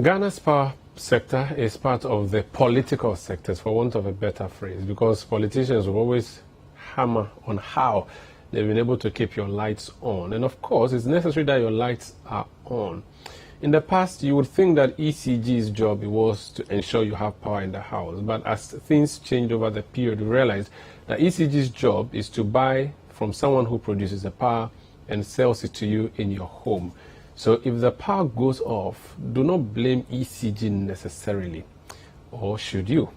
Ghana's power sector is part of the political sectors, for want of a better phrase, because politicians will always hammer on how they've been able to keep your lights on. And of course, it's necessary that your lights are on. In the past, you would think that ECG's job was to ensure you have power in the house. But as things changed over the period, we realized that ECG's job is to buy from someone who produces the power and sells it to you in your home. So if the power goes off, do not blame ECG necessarily, or should you?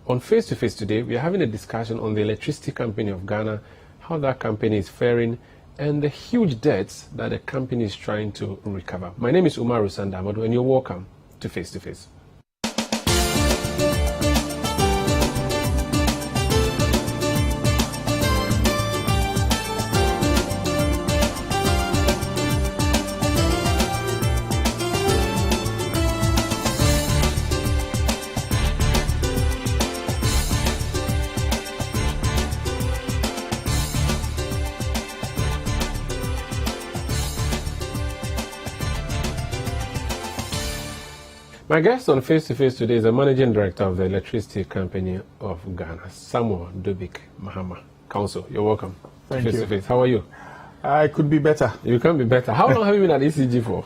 On Face to Face today, we are having a discussion on the electricity company of Ghana, how that company is faring, and the huge debts that the company is trying to recover. My name is Umar Rusandamadu, and you're welcome to Face to Face. My guest on Face to Face today is the Managing Director of the Electricity Company of Ghana, Samuel Dubik, Mahama. Council, you're welcome. Thank Face you. to Face. How are you? I could be better. You can be better. How long have you been at ECG for?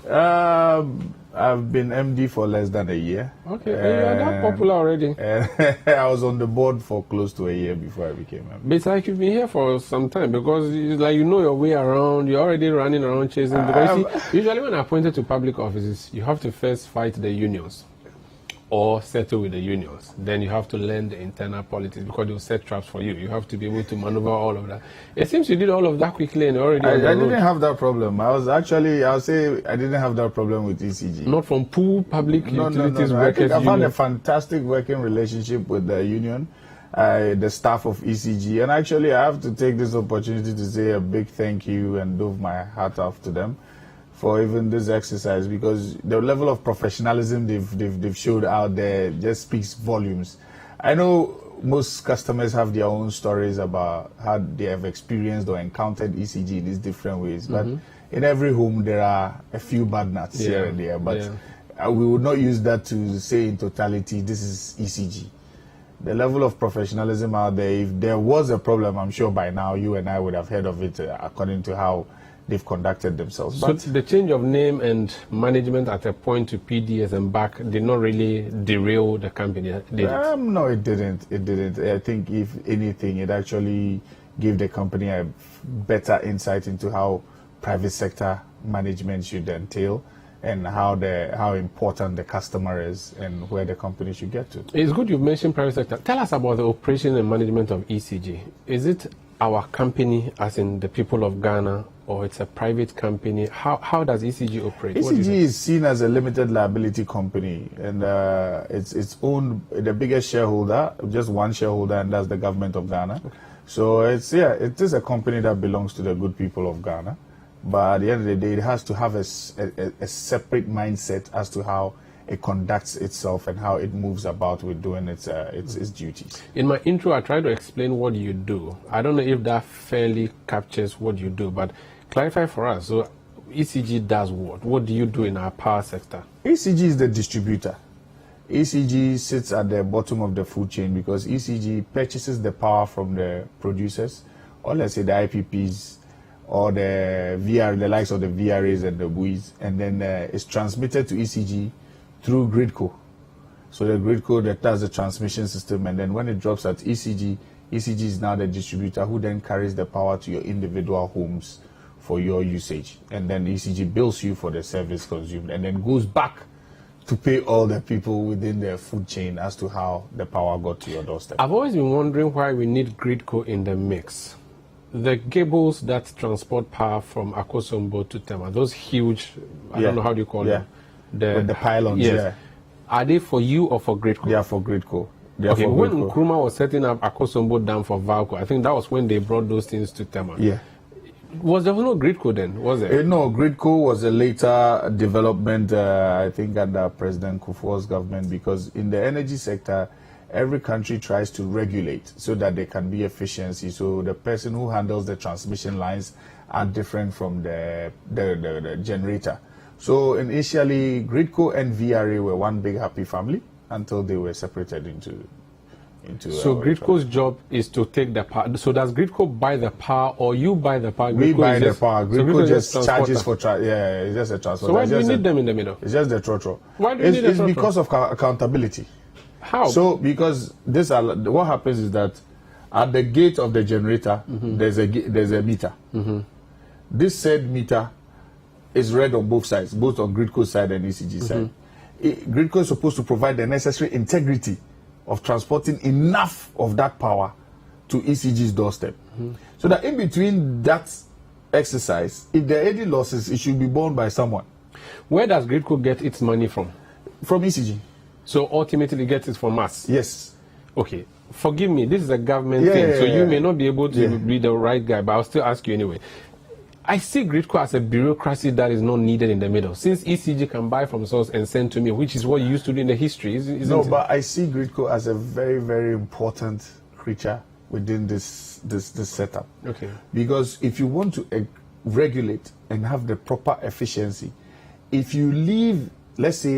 I've been MD for less than a year. Okay, you are that popular already. I was on the board for close to a year before I became MD. But it's like you've been here for some time because it's like you know your way around. You're already running around chasing. Because you see, usually when appointed to public offices, you have to first fight the unions or settle with the unions. Then you have to learn the internal politics because they'll set traps for you. You have to be able to maneuver all of that. It seems you did all of that quickly and already. I didn't have that problem. I'll say I didn't have that problem with ECG. Not from pool public utilities No. workers. I've had a fantastic working relationship with the union, the staff of ECG, and actually I have to take this opportunity to say a big thank you and dove my hat off to them for even this exercise, because the level of professionalism they've showed out there just speaks volumes. I know most customers have their own stories about how they have experienced or encountered ECG in these different ways, but in every home there are a few bad nuts here and there, but we would not use that to say in totality this is ECG. The level of professionalism out there, if there was a problem, I'm sure by now you and I would have heard of it according to how they've conducted themselves. So the change of name and management at a point to PDS and back did not really derail the company, did it? No, it didn't. It didn't. I think if anything, it actually gave the company a better insight into how private sector management should entail and how important the customer is and where the company should get to. It's good you've mentioned private sector. Tell us about the operation and management of ECG. Is it our company, as in the people of Ghana, or it's a private company? How does ECG operate? ECG is seen as a limited liability company, and it's owned, the biggest shareholder, just one shareholder, and that's the government of Ghana. Okay. So it is a company that belongs to the good people of Ghana, but at the end of the day, it has to have a separate mindset as to how it conducts itself and how it moves about with doing its duties. In my intro, I tried to explain what you do. I don't know if that fairly captures what you do, but clarify for us. So ECG does what? What do you do in our power sector? ECG is the distributor. ECG sits at the bottom of the food chain because ECG purchases the power from the producers, or let's say the IPPs, or the likes of the VRAs and the buoys, and then it's transmitted to ECG through Gridco. So the Gridco that does the transmission system, and then when it drops at ECG, ECG is now the distributor who then carries the power to your individual homes for your usage. And then ECG bills you for the service consumed and then goes back to pay all the people within the food chain as to how the power got to your doorstep. I've always been wondering why we need Gridco in the mix. The cables that transport power from Akosombo to Tema, those huge, I don't know how do you call them? With the pylons, Are they for you or for Gridco? They are for Gridco. Okay, when Nkrumah was setting up Akosombo Dam for Valco, I think that was when they brought those things to Tema. Yeah. Was there no Gridco then, was there? No, Gridco was a later development, I think, under President Kufuor's government, because in the energy sector, every country tries to regulate so that there can be efficiency. So the person who handles the transmission lines are different from the generator. So initially, Gridco and VRA were one big happy family until they were separated into. So Gridco's job is to take the power. So does Gridco buy the power, or you buy the power? We Gridco buy the power. Gridco just charges for it's just a transport. So why do you need them in the middle? It's just the trotro. Why do you need the trotro? It's because of accountability. How? So because what happens is that at the gate of the generator, there's a meter. This said meter is read on both sides, both on Gridco's side and ECG side. Gridco is supposed to provide the necessary integrity of transporting enough of that power to ECG's doorstep. So that in between that exercise, if there are any losses, it should be borne by someone. Where does Gridco get its money from? From ECG. So ultimately it gets it from us? Yes. Okay. Forgive me, this is a government thing, so you may not be able to be the right guy, but I'll still ask you anyway. I see Gridco as a bureaucracy that is not needed in the middle. Since ECG can buy from source and send to me, which is what you used to do in the history, isn't it? But I see Gridco as a very, very important creature within this setup. Okay. Because if you want to regulate and have the proper efficiency, if you leave, let's put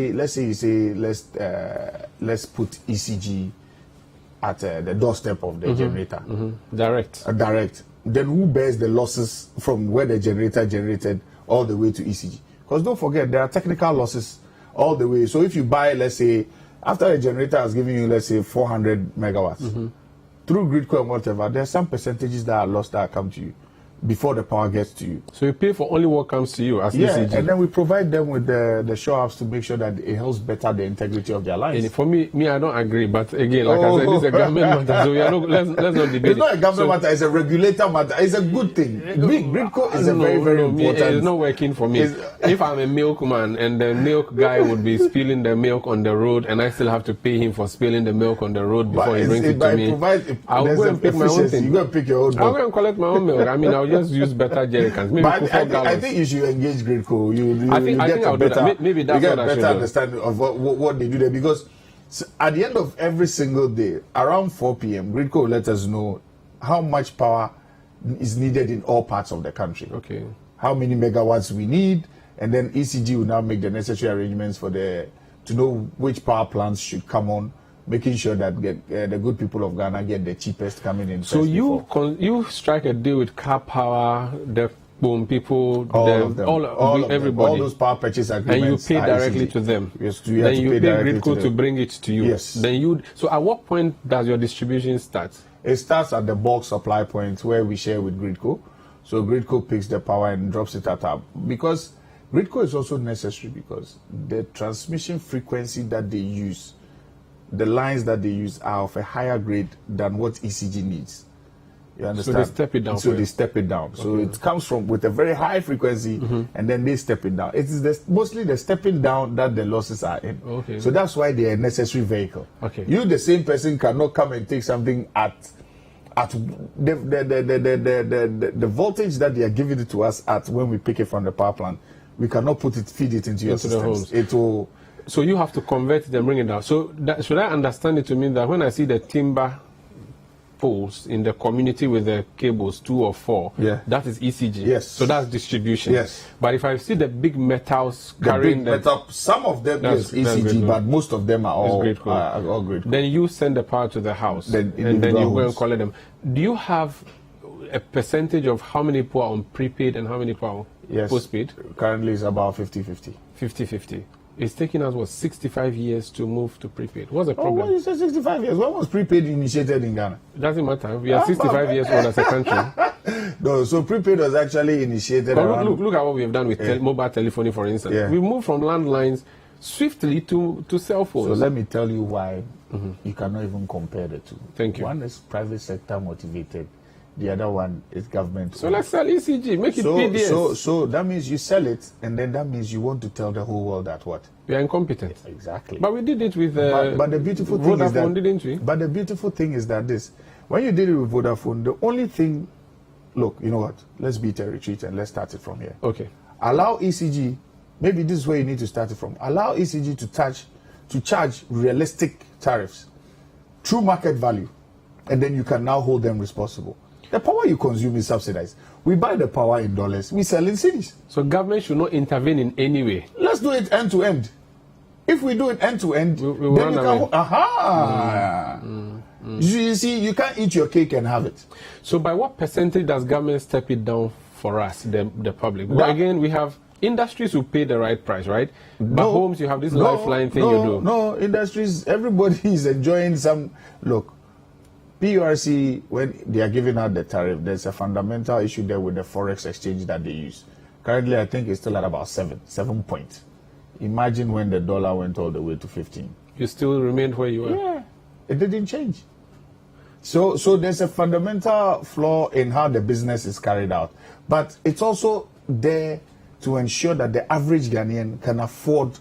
ECG at the doorstep of the generator. Direct. Then who bears the losses from where the generator generated all the way to ECG? Because don't forget, there are technical losses all the way. So if you buy, let's say, after a generator has given you, let's say, 400 megawatts, through Gridco and whatever, there are some percentages that are lost that come to you before the power gets to you. So you pay for only what comes to you as ECG? And then we provide them with the show-ups to make sure that it helps better the integrity of their lines. And for me, I don't agree. But again, like I said, this is a government matter, so we are not, let's not debate. It's not a government matter, it's a regulator matter. It's a good thing. Gridco is very, very important. It's not working for me. If I'm a milkman and the milk guy would be spilling the milk on the road and I still have to pay him for spilling the milk on the road before he brings it to me, I'll go and pick my own thing. You go and pick your own milk. I'll go and collect my own milk. I mean, I'll just use better jerry cans. Maybe but I think you should engage Gridco. I think I'll do that. Maybe that's what I should do. Better understanding of what they do there, because at the end of every single day, around 4 p.m., Gridco will let us know how much power is needed in all parts of the country. Okay. How many megawatts we need, and then ECG will now make the necessary arrangements to know which power plants should come on, making sure that the good people of Ghana get the cheapest coming in. So you strike a deal with Car Power, the Boom people, everybody. All those power purchase agreements. And you pay directly to them. Yes, then you pay Gridco to bring it to you. Yes. So at what point does your distribution start? It starts at the bulk supply point where we share with Gridco. So Gridco picks the power and drops it at our, because Gridco is also necessary because the transmission frequency that they use, the lines that they use are of a higher grade than what ECG needs. You understand? So they step it down. They step it down. Okay. So it comes with a very high frequency, and then they step it down. It is mostly the stepping down that the losses are in. Okay. So that's why they are a necessary vehicle. Okay. You, the same person, cannot come and take something at the voltage that they are giving it to us at when we pick it from the power plant. We cannot feed it into your systems. It will. So you have to convert it and bring it down. So should I understand it to mean that when I see the timber poles in the community with the cables 2 or 4, that is ECG? Yes. So that's distribution? Yes. But if I see the big metals carrying some of them is ECG, but most of them are all Gridco. Then you send the power to the house, and then you go and collect them. Do you have a percentage of how many people are on prepaid and how many people are on postpaid? Currently it's about 50-50. 50-50. It's taking us, 65 years to move to prepaid. What's the problem? Why you say 65 years? When was prepaid initiated in Ghana? It doesn't matter. We are 65 years old as a country. No, so prepaid was actually initiated look at what we have done with mobile telephony, for instance. We moved from landlines swiftly to cell phones. So let me tell you why you cannot even compare the two. Thank you. One is private sector motivated. The other one is government. So let's sell ECG, make it PDS. So that means you sell it, and then that means you want to tell the whole world that what? We are incompetent. Exactly. But we did it with but the beautiful thing is that, didn't we? But the beautiful thing is that when you did it with Vodafone, the only thing, look, you know what? Let's beat a retreat and let's start it from here. Okay. Allow ECG, maybe this is where you need to start it from. Allow ECG to charge realistic tariffs, true market value, and then you can now hold them responsible. The power you consume is subsidized. We buy the power in dollars. We sell in cedis. So government should not intervene in any way. Let's do it end to end. If we do it end to end, we then you run can. You see, you can't eat your cake and have it. So by what percentage does government step it down for us, the public? But again, we have industries who pay the right price, right? But homes, you have this lifeline thing you do. No, industries, everybody is enjoying some. Look, PURC, when they are giving out the tariff, there's a fundamental issue there with the forex exchange that they use. Currently, I think it's still at about 7 points. Imagine when the dollar went all the way to 15. You still remained where you were? Yeah, it didn't change. So there's a fundamental flaw in how the business is carried out. But it's also there to ensure that the average Ghanaian can afford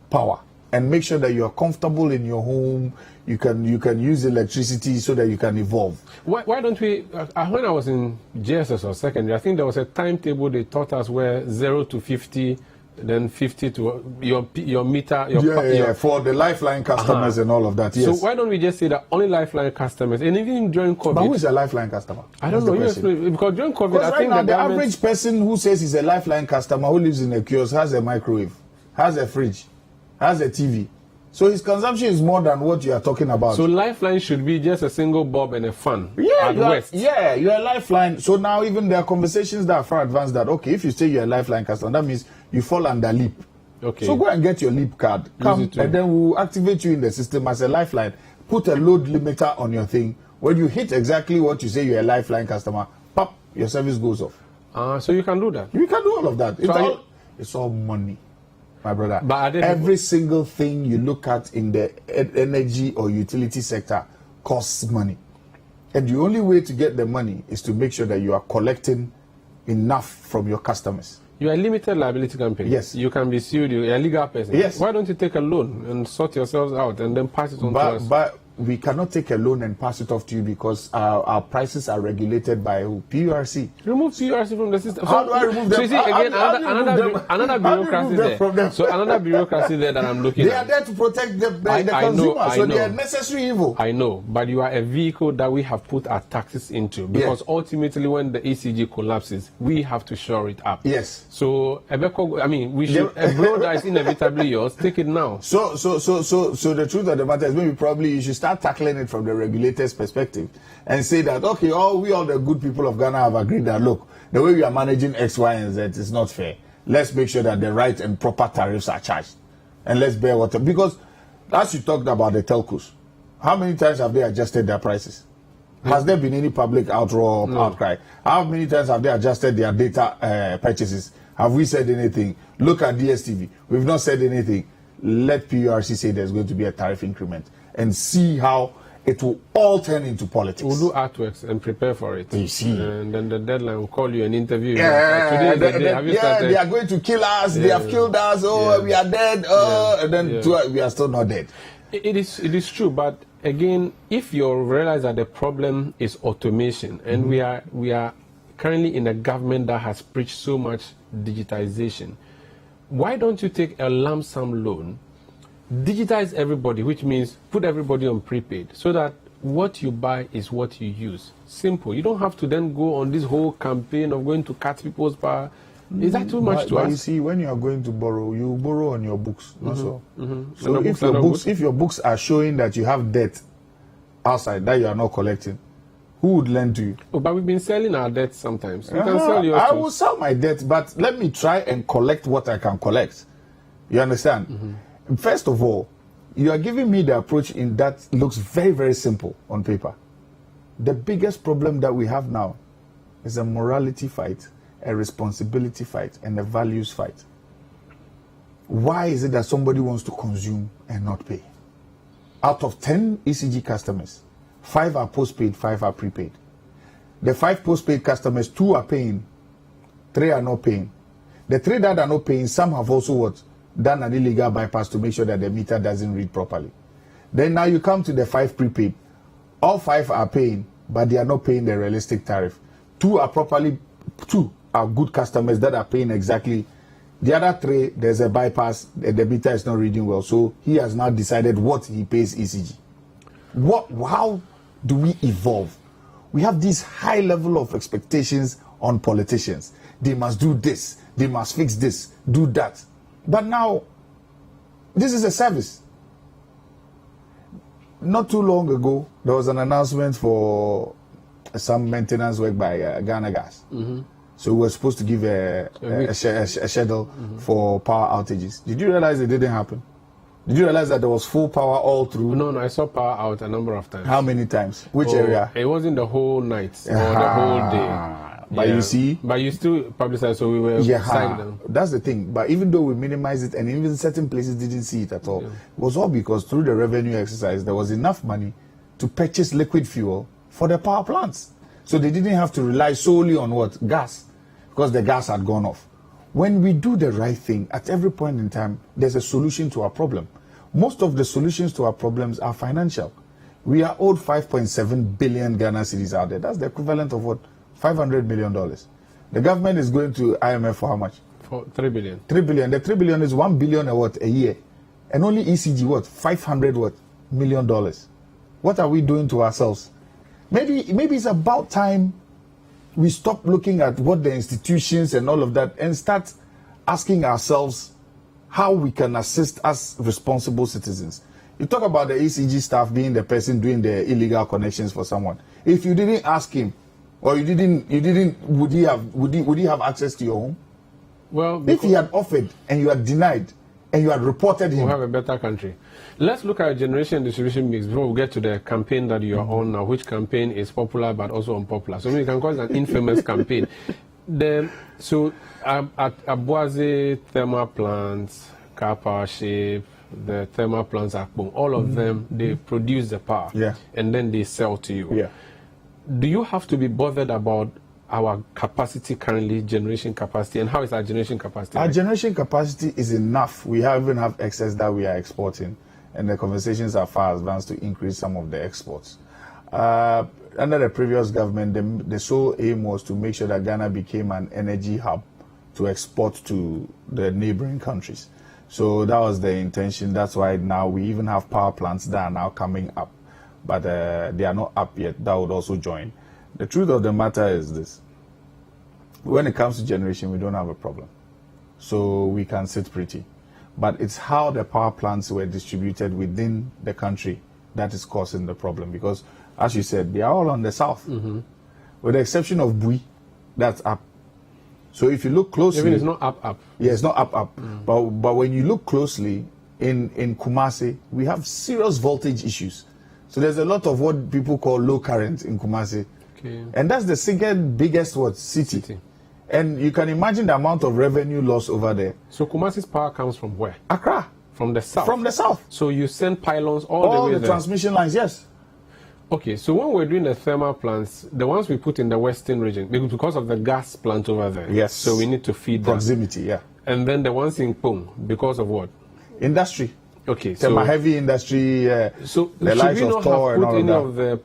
power and make sure that you are comfortable in your home. You can use electricity so that you can evolve. Why don't we? When I was in JSS or secondary, I think there was a timetable they taught us where 0 to 50, then 50 to your meter. For the lifeline customers and all of that. Yes. So why don't we just say that only lifeline customers, and even during COVID? But who is a lifeline customer? I don't know. Because during COVID, I think the average person who says he's a lifeline customer who lives in a kiosk has a microwave, has a fridge, has a TV. So his consumption is more than what you are talking about. So lifeline should be just a single bulb and a fan. You're a lifeline. So now even there are conversations that are far advanced that, okay, if you say you're a lifeline customer, that means you fall under LEAP. Okay. So go and get your LEAP card. Come, and then we'll activate you in the system as a lifeline. Put a load limiter on your thing. When you hit exactly what you say you're a lifeline customer, pop, your service goes off. So you can do that? You can do all of that. It's all money, my brother. But every single thing you look at in the energy or utility sector costs money. And the only way to get the money is to make sure that you are collecting enough from your customers. You are a limited liability company. Yes. You can be sued. You're a legal person. Yes. Why don't you take a loan and sort yourselves out and then pass it on to us? But we cannot take a loan and pass it off to you because our prices are regulated by who? PURC. Remove PURC from the system. How do I remove them? So you see, again, another bureaucracy there. So another bureaucracy there that I'm looking at. They are there to protect the consumer, so they are necessary evil. I know, but you are a vehicle that we have put our taxes into because ultimately when the ECG collapses, we have to shore it up. Yes. So, we should, a blow that is inevitably yours, take it now. So the truth of the matter is maybe probably you should start tackling it from the regulator's perspective and say that, okay, all the good people of Ghana have agreed that, look, the way we are managing X, Y, and Z is not fair. Let's make sure that the right and proper tariffs are charged. And let's bear water. Because as you talked about the telcos, how many times have they adjusted their prices? Has there been any public outroar or outcry? How many times have they adjusted their data purchases? Have we said anything? Look at DSTV. We've not said anything. Let PURC say there's going to be a tariff increment and see how it will all turn into politics. We'll do artworks and prepare for it. You see. And then the deadline will call you and interview you. Today is the day. Have you started? They are going to kill us. They have killed us. We are dead. And then we are still not dead. It is true, but again, if you realize that the problem is automation, and we are currently in a government that has preached so much digitization, why don't you take a lump sum loan, digitize everybody, which means put everybody on prepaid, so that what you buy is what you use. Simple. You don't have to then go on this whole campaign of going to cut people's power. Is that too much to ask? You see, when you are going to borrow, you borrow on your books. So if your books are showing that you have debt outside that you are not collecting, who would lend to you? Oh, but we've been selling our debt sometimes. You can sell yours I will sell my debt, but let me try and collect what I can collect. You understand? First of all, you are giving me the approach in that looks very, very simple on paper. The biggest problem that we have now is a morality fight, a responsibility fight, and a values fight. Why is it that somebody wants to consume and not pay? Out of 10 ECG customers, 5 are postpaid, 5 are prepaid. The 5 postpaid customers, 2 are paying, 3 are not paying. The 3 that are not paying, some have also done an illegal bypass to make sure that the meter doesn't read properly. Then now you come to the 5 prepaid. All 5 are paying, but they are not paying the realistic tariff. 2 are good customers that are paying exactly. The other 3, there's a bypass, the meter is not reading well. So he has now decided what he pays ECG. How do we evolve? We have this high level of expectations on politicians. They must do this, they must fix this, do that. But now, this is a service. Not too long ago, there was an announcement for some maintenance work by Ghana Gas. So we were supposed to give a schedule for power outages. Did you realize it didn't happen? Did you realize that there was full power all through? No, I saw power out a number of times. How many times? Which area? It wasn't the whole night or the whole day. But you see? But you still publicize, so we were silent. That's the thing. But even though we minimized it and even certain places didn't see it at all, it was all because through the revenue exercise, there was enough money to purchase liquid fuel for the power plants. So they didn't have to rely solely on what? Gas. Because the gas had gone off. When we do the right thing, at every point in time, there's a solution to our problem. Most of the solutions to our problems are financial. We are owed 5.7 billion Ghana cedis out there. That's the equivalent of what? $500 million. The government is going to IMF for how much? For 3 billion. 3 billion. The 3 billion is 1 billion a year. And only ECG what? $500 million. What are we doing to ourselves? Maybe it's about time we stop looking at what the institutions and all of that and start asking ourselves how we can assist as responsible citizens. You talk about the ECG staff being the person doing the illegal connections for someone. If you didn't ask him, or would he have access to your home? Well, if he had offered and you had denied and you had reported him, we'll have a better country. Let's look at generation and distribution mix before we get to the campaign that you are on now, which campaign is popular but also unpopular. So we can call it an infamous campaign. So at Abuaze thermal plants, car power shape, the thermal plants at Akpong, all of them, they produce the power and then they sell to you. Yeah. Do you have to be bothered about our capacity currently, generation capacity, and how is our generation capacity? Our generation capacity is enough. We even have excess that we are exporting, and the conversations are far advanced to increase some of the exports. Under the previous government, the sole aim was to make sure that Ghana became an energy hub to export to the neighboring countries. So that was the intention. That's why now we even have power plants that are now coming up. But they are not up yet. That would also join. The truth of the matter is this. When it comes to generation, we don't have a problem. So we can sit pretty. But it's how the power plants were distributed within the country that is causing the problem. Because, as you said, they are all on the south. With the exception of Bui, that's up. So if you look closely... Even it's not up. Yeah, it's not up. But when you look closely, in Kumasi, we have serious voltage issues. So there's a lot of what people call low current in Kumasi. Okay. And that's the second biggest city. And you can imagine the amount of revenue loss over there. So Kumasi's power comes from where? Accra. From the south? From the south. So you send pylons all the way there? All the transmission lines, yes. Okay, so when we're doing the thermal plants, the ones we put in the western region, because of the gas plant over there. Yes. So we need to feed proximity, yeah. And then the ones in Pong, because of what? Industry. Okay, so heavy industry, so the likes of Tor and all of that. Of the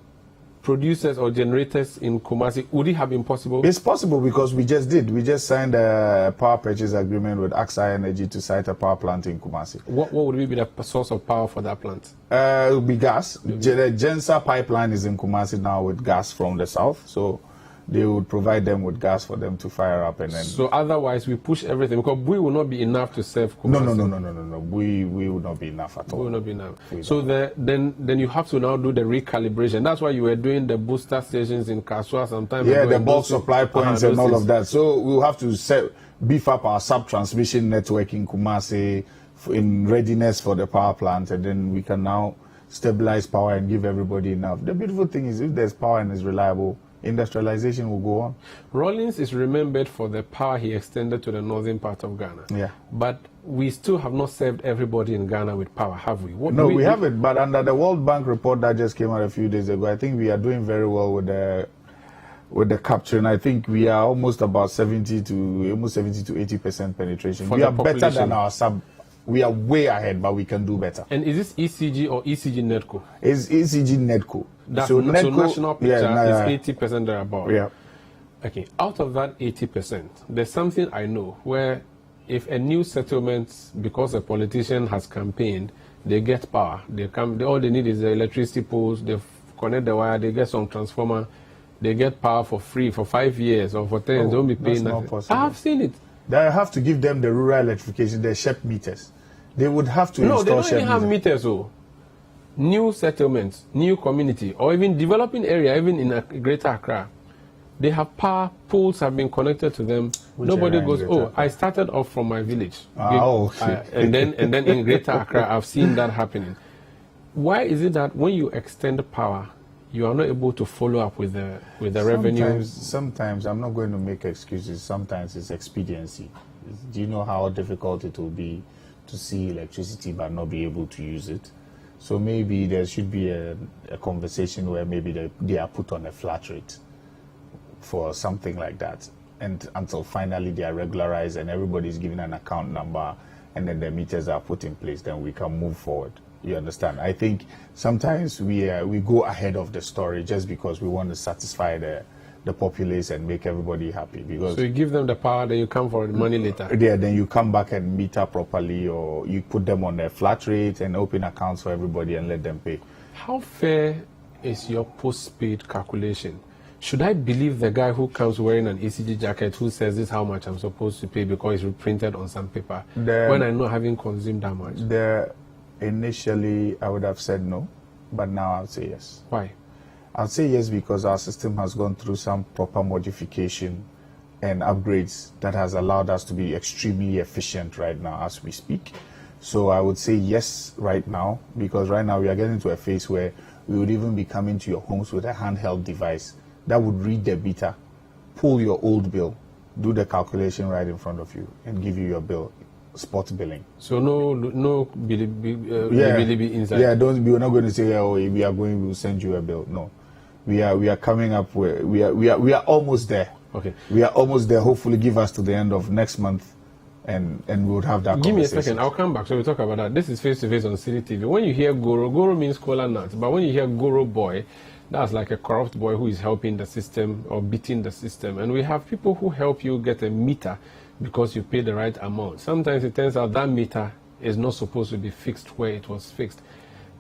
producers or generators in Kumasi, would it have been possible? It's possible because we just did. We just signed a power purchase agreement with AXA Energy to site a power plant in Kumasi. What would be the source of power for that plant? It will be gas. The Gensa pipeline is in Kumasi now with gas from the south, so they would provide them with gas for them to fire up and then. So otherwise, we push everything because Bui will not be enough to serve Kumasi. No. Bui will not be enough at all. Will not be enough. So then you have to now do the recalibration. That's why you were doing the booster stations in Kasua sometimes. Yeah, the bulk supply points and all of that. So we'll have to beef up our sub-transmission network in Kumasi in readiness for the power plant, and then we can now stabilize power and give everybody enough. The beautiful thing is if there's power and it's reliable, industrialization will go on. Rawlings is remembered for the power he extended to the northern part of Ghana. Yeah. But we still have not served everybody in Ghana with power, have we? We haven't. But under the World Bank report that just came out a few days ago, I think we are doing very well with the capture, and I think we are almost about 70 to 80% penetration. We are better than our sub. We are way ahead, but we can do better. And is this ECG or ECG Netco? It's ECG Netco. So national picture is 80% thereabout. Yeah. Okay. Out of that 80%, there's something I know where if a new settlement, because a politician has campaigned, they get power. They come. All they need is the electricity poles. They connect the wire. They get some transformer. they get power for free for 5 years or for 10 years. Don't be paying that's not nothing. possible. I have seen it. They have to give them the rural electrification, the SHEP meters. They would have to No, install they don't SHEP even have meters. meters. Oh, new settlements, new community, or even developing area, even in Greater Accra. They have power, poles have been connected to them. Which Nobody area in goes, Greater oh, Accra? I started off from my village. Okay. And then in Greater Accra, I've seen that happening. Why is it that when you extend the power, you are not able to follow up with the revenue? Sometimes, I'm not going to make excuses. Sometimes it's expediency. Do you know how difficult it will be to see electricity but not be able to use it? So maybe there should be a conversation where maybe they are put on a flat rate for something like that, and until finally they are regularized and everybody is given an account number and then the meters are put in place, then we can move forward. You understand? I think sometimes we go ahead of the story just because we want to satisfy the populace and make everybody happy. Because so you give them the power, then you come for the money later. Yeah, then you come back and meter properly, or you put them on a flat rate and open accounts for everybody and let them pay. How fair is your postpaid calculation? Should I believe the guy who comes wearing an ECG jacket who says this is how much I'm supposed to pay because it's reprinted on some paper when I know I haven't consumed that much? Initially, I would have said no, but now I'll say yes. Why? I'll say yes because our system has gone through some proper modification and upgrades that has allowed us to be extremely efficient right now as we speak. So I would say yes right now, because right now we are getting to a phase where we would even be coming to your homes with a handheld device that would read the meter, pull your old bill, do the calculation right in front of you, and give you your bill, spot billing. So no bilibi inside. Yeah, we're not going to say, oh, we will send you a bill. No, we are coming up with, we are almost there. Okay, we are almost there. Hopefully, give us to the end of next month, and we would have that. Give me a second. I'll come back. So we'll talk about that. This is face to face on City TV. When you hear Goro, Goro means cola nut, but when you hear Goro boy, that's like a corrupt boy who is helping the system or beating the system. And we have people who help you get a meter because you pay the right amount. Sometimes it turns out that meter is not supposed to be fixed where it was fixed.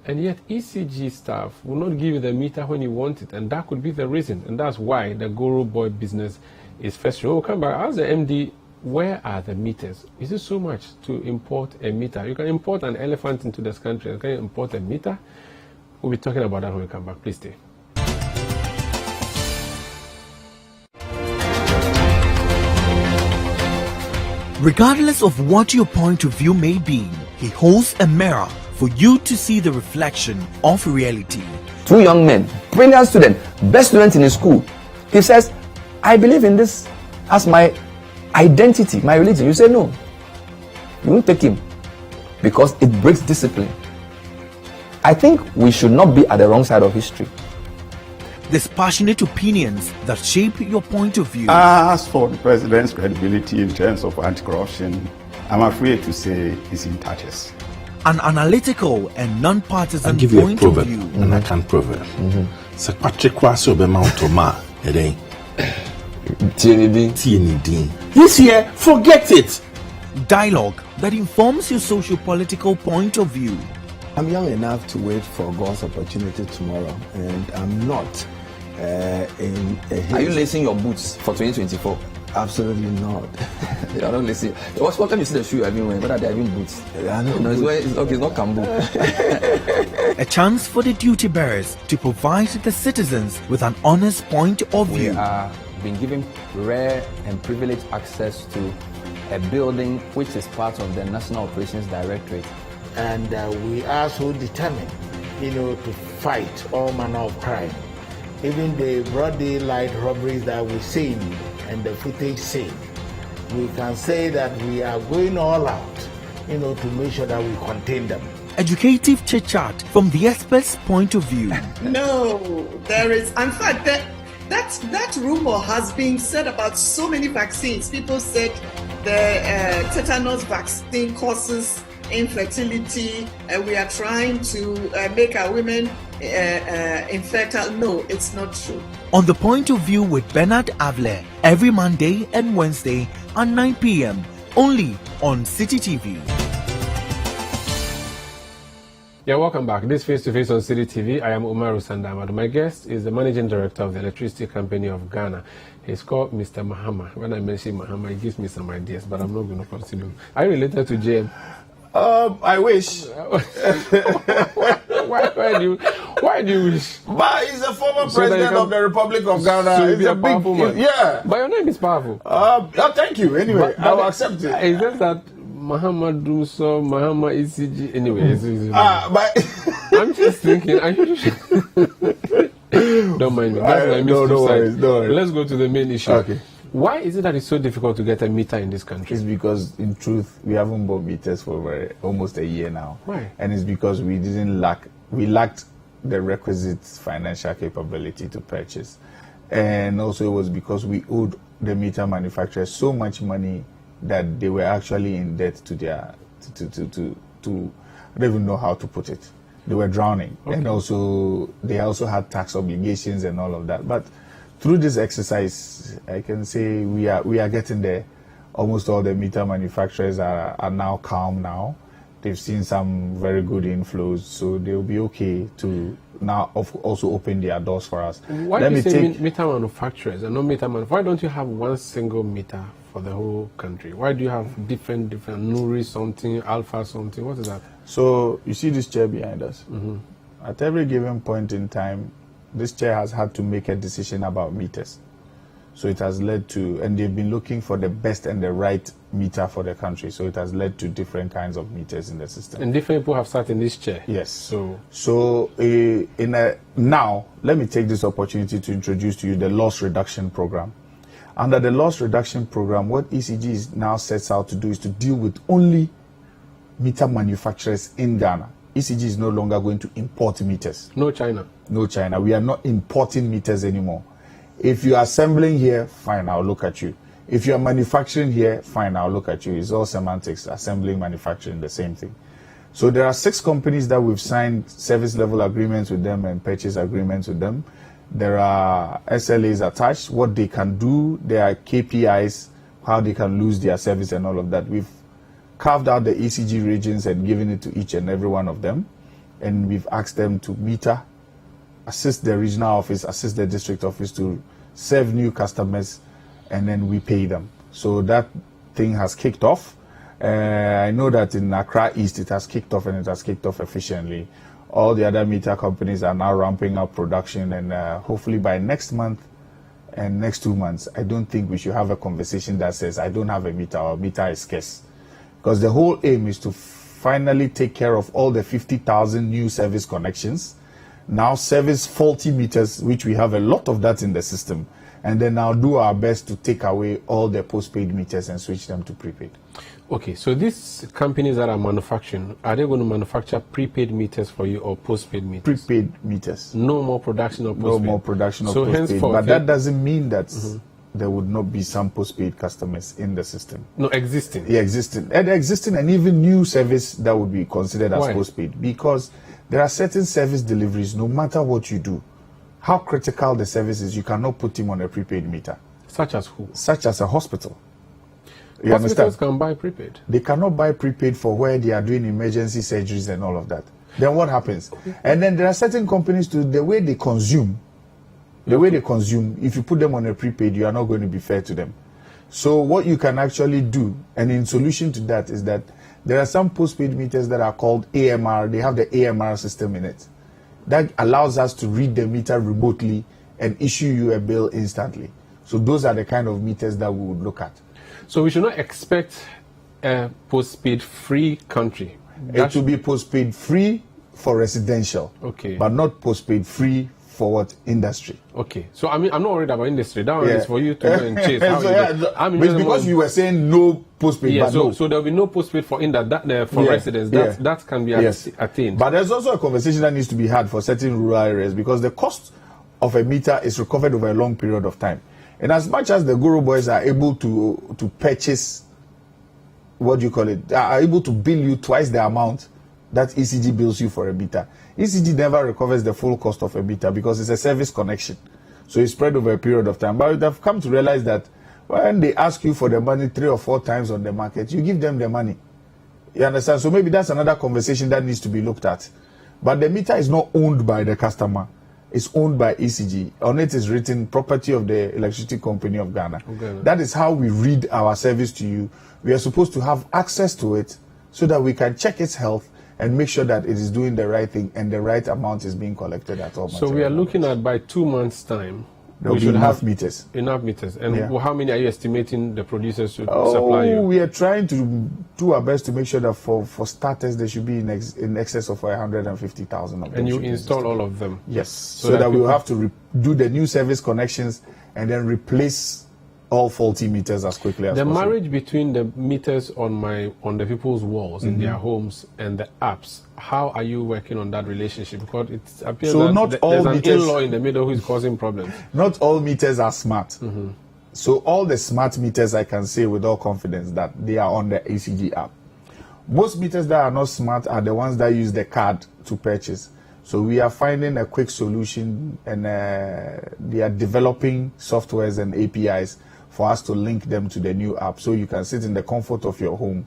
And yet ECG staff will not give you the meter when you want it. And that could be the reason. And that's why the Guru boy business is festering. We'll come back. As the MD, where are the meters? Is it so much to import a meter? You can import an elephant into this country. Can you import a meter? We'll be talking about that when we come back. Please stay. Regardless of what your point of view may be, he holds a mirror for you to see the reflection of reality. 2 young men, brilliant student, best student in his school. He says, I believe in this as my identity, my religion. You say no. You won't take him because it breaks discipline. I think we should not be at the wrong side of history. There's passionate opinions that shape your point of view. As for the president's credibility in terms of anti-corruption, I'm afraid to say he's in touches. An analytical and non-partisan I'll give you a point of proverb, view. and I can proverb. Sir Patrick Kwasi Obema it ain't. TND. This year, forget it. Dialogue that informs your socio-political point of view. I'm young enough to wait for God's opportunity tomorrow, and I'm not in a haste. Are you lacing your boots for 2024? Absolutely not. You are not lacing. What time you see the shoe I've been wearing? What are they even boots? I know. No, it's not Kambu. A chance for the duty bearers to provide the citizens with an honest point of We view. are being given rare and privileged access to a building which is part of the National Operations Directorate. And we are so determined, to fight all manner of crime. Even the broad daylight robberies that we see and the footage seen, we can say that we are going all out, to make sure that we contain them. Educative chit-chat from the expert's point of view. No, there is. In fact, that rumor has been said about so many vaccines. People said the tetanus vaccine causes infertility, and we are trying to make our women infertile. No, it's not true. On the point of view with Bernard Avler, every Monday and Wednesday at 9 p.m. only on City TV. Yeah, welcome back. This face-to-face on City TV. I am Umaru Sandamad. My guest is the managing director of the Electricity Company of Ghana. He's called Mr. Mahama. When I mention Mahama, he gives me some ideas, but I'm not going to continue. Are you related to JM? I wish. Why do you wish? But he's a former president of the Republic of Ghana. So he's be a powerful man. Yeah. But your name is powerful. Thank you. Anyway, I will accept it. It's just that Mahama Dumso, Mahama ECG. Anyway, but I'm just thinking. Don't mind me. That's my no worries. Let's go to the main issue. Okay. Why is it that it's so difficult to get a meter in this country? It's because, in truth, we haven't bought meters for almost a year now. Why? And it's because we lacked the requisite financial capability to purchase. And also it was because we owed the meter manufacturers so much money that they were actually in debt to their, I don't even know how to put it. They were drowning. Okay. And also, they also had tax obligations and all of that. But through this exercise, I can say we are getting there. Almost all the meter manufacturers are now calm now. They've seen some very good inflows, so they'll be okay to now also open their doors for us. Why do you say meter manufacturers and not meter manufacturers? Why don't you have one single meter for the whole country? Why do you have different Nuri something, Alpha something? What is that? So you see this chair behind us? Mm-hmm. At every given point in time, this chair has had to make a decision about meters. So it has led to, and they've been looking for the best and the right meter for the country. So it has led to different kinds of meters in the system. And different people have sat in this chair. Yes. Now, let me take this opportunity to introduce to you the loss reduction program. Under the loss reduction program, what ECG now sets out to do is to deal with only meter manufacturers in Ghana. ECG is no longer going to import meters. No China. No China. We are not importing meters anymore. If you are assembling here, fine, I'll look at you. If you are manufacturing here, fine, I'll look at you. It's all semantics, assembling, manufacturing, the same thing. So there are 6 companies that we've signed service level agreements with them and purchase agreements with them. There are SLAs attached, what they can do, there are KPIs, how they can lose their service and all of that. We've carved out the ECG regions and given it to each and every one of them. And we've asked them to meter, assist the regional office, assist the district office to serve new customers, and then we pay them. So that thing has kicked off. I know that in Accra East it has kicked off, and it has kicked off efficiently. All the other meter companies are now ramping up production, and hopefully by next month and next 2 months, I don't think we should have a conversation that says, I don't have a meter or meter is scarce. Because the whole aim is to finally take care of all the 50,000 new service connections, now service faulty meters, which we have a lot of that in the system, and then now do our best to take away all the postpaid meters and switch them to prepaid. Okay, so these companies that are manufacturing, are they going to manufacture prepaid meters for you or postpaid meters? Prepaid meters. No more production of postpaid. No more production of so postpaid. Henceforth, but that doesn't mean that there would not be some postpaid customers in the system. No, existing. Yeah, existing. And existing and even new service that would be considered as postpaid. Because there are certain service deliveries, no matter what you do, how critical the service is, you cannot put him on a prepaid meter. Such as who? Such as a hospital. You Hospitals understand? can buy prepaid. They cannot buy prepaid for where they are doing emergency surgeries and all of that. Then what happens? And then there are certain companies too, the way they consume, if you put them on a prepaid, you are not going to be fair to them. So what you can actually do, and in solution to that, is that there are some postpaid meters that are called AMR. They have the AMR system in it. That allows us to read the meter remotely and issue you a bill instantly. So those are the kind of meters that we would look at. So we should not expect a postpaid free country. It should be postpaid free for residential. Okay. But not postpaid free for what? Industry. Okay. So I mean, I'm not worried about industry. That one is for you to go and chase. Because you were saying no postpaid. Yeah, but so there will be no postpaid for residents. That can be attained. But there's also a conversation that needs to be had for certain rural areas, because the cost of a meter is recovered over a long period of time. And as much as the Guru boys are able to purchase, are able to bill you twice the amount that ECG bills you for a meter. ECG never recovers the full cost of a meter because it's a service connection. So it's spread over a period of time. But they've come to realize that when they ask you for the money 3 or 4 times on the market, you give them the money. You understand? So maybe that's another conversation that needs to be looked at. But the meter is not owned by the customer. It's owned by ECG. On it is written property of the Electricity Company of Ghana. Okay. That is how we read our service to you. We are supposed to have access to it so that we can check its health and make sure that it is doing the right thing and the right amount is being collected at all. So we are looking at by 2 months' time. There will be enough meters. Enough meters. And Yeah. how many are you estimating the producers should supply you? We are trying to do our best to make sure that for starters, there should be in excess of 150,000 of them. And you should be install installed. all of them? Yes. So that we will have to do the new service connections and then replace all faulty meters as quickly as the possible. marriage between the meters on the people's walls in their homes and the apps, how are you working on that relationship? Because it appears So that not all there's an meters- in-law in the middle who is causing problems. Not all meters are smart. So all the smart meters, I can say with all confidence that they are on the ECG app. Most meters that are not smart are the ones that use the card to purchase. So we are finding a quick solution, and they are developing softwares and APIs for us to link them to the new app. So you can sit in the comfort of your home,